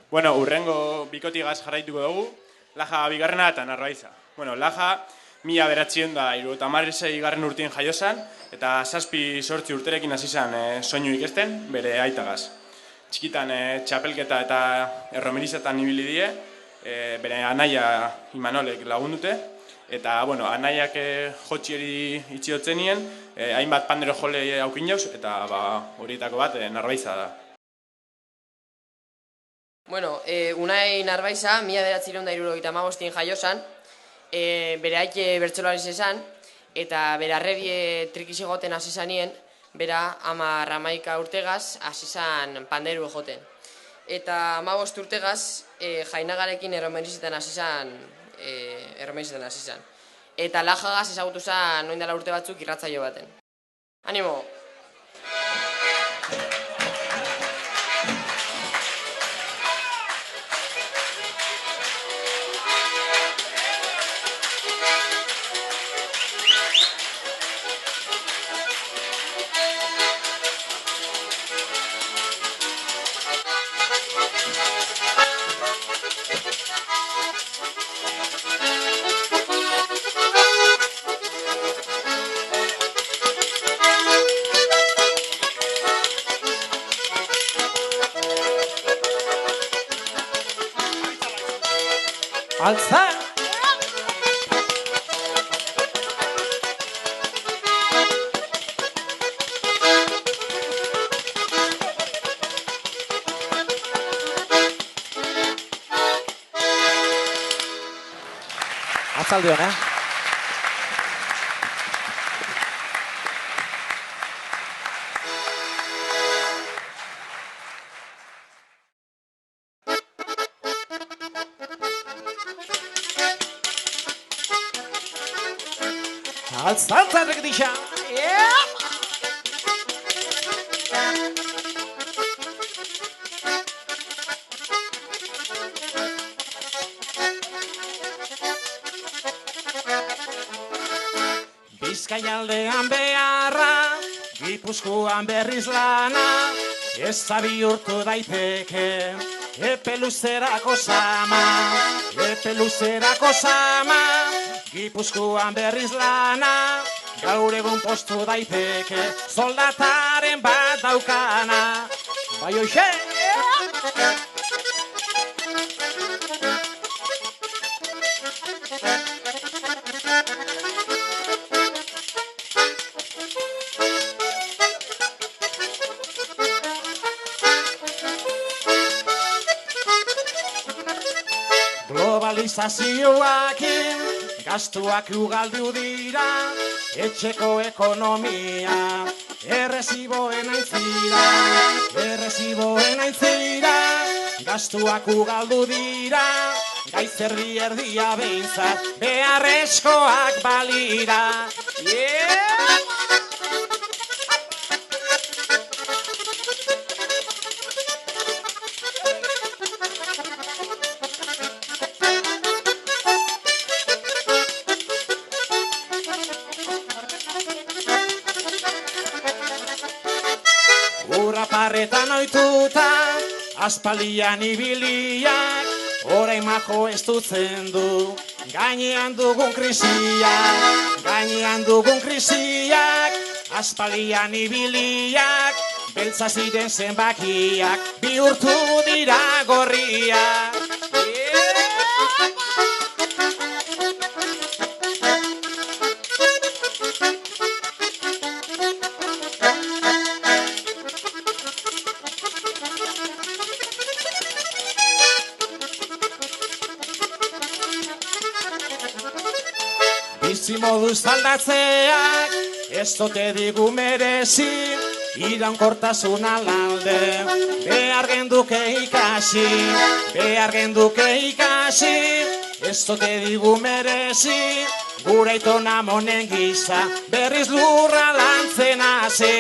Bueno, urrengo bikotigaz jarraituko dugu, Laja bigarrena eta Narbaiza. Bueno, Laja 1976 garren urtien jaiozan, eta 7-8 urterekin hasi zen soinu ikesten, bere aitagaz. Txikitan txapelketa eta erromerizetan ibili die, bere anaia Imanolek lagundute, eta, bueno, anaiak jotxieri itxiotzen hainbat pandero jole aukin jauz, eta horietako bat Narbaiza da. Bueno, Unai Narbaiza, 1975 jaiozan, bere aite bertsolari zezan, eta bere arrebie trikizi goten hasi zanien, bera 11 urtegaz hasi zan panderu joten. Eta 15 urtegaz jainagarekin erromerizetan hasi zan. Eta Lajagaz ezagutu zan noin dela urte batzuk irratzaio baten. Animo! Altza! Atzalde hona. Altzantzarek disa! Bizkaialdean beharra, Gipuzkoan berriz lana, ez da bihurtu daiteke, epe luzerako sama, Gipuzkoan berriz lana, gaur egun postu daiteke, soldataren bat daukana. Bai hoxe! Globalizazioakin gastuak ugaldu dira, etxeko ekonomia erreziboen aintzira, gastuak ugaldu dira, gaizerdi erdia behintzat, beharrezkoak balira. Urraparretan oituta, aspaldian ibiliak, orain majo ez dutzen du, gainean dugun krisiak, aspaldian ibiliak, beltza ziren zenbakiak, bihurtu dira gorriak. Bizimoduz aldatzeak, ez dote digu merezi, iraunkortasun alalde, behar genduke ikasi, ez dote digu merezi, gure aitona monen gisa, berriz lurra lantzen hasi.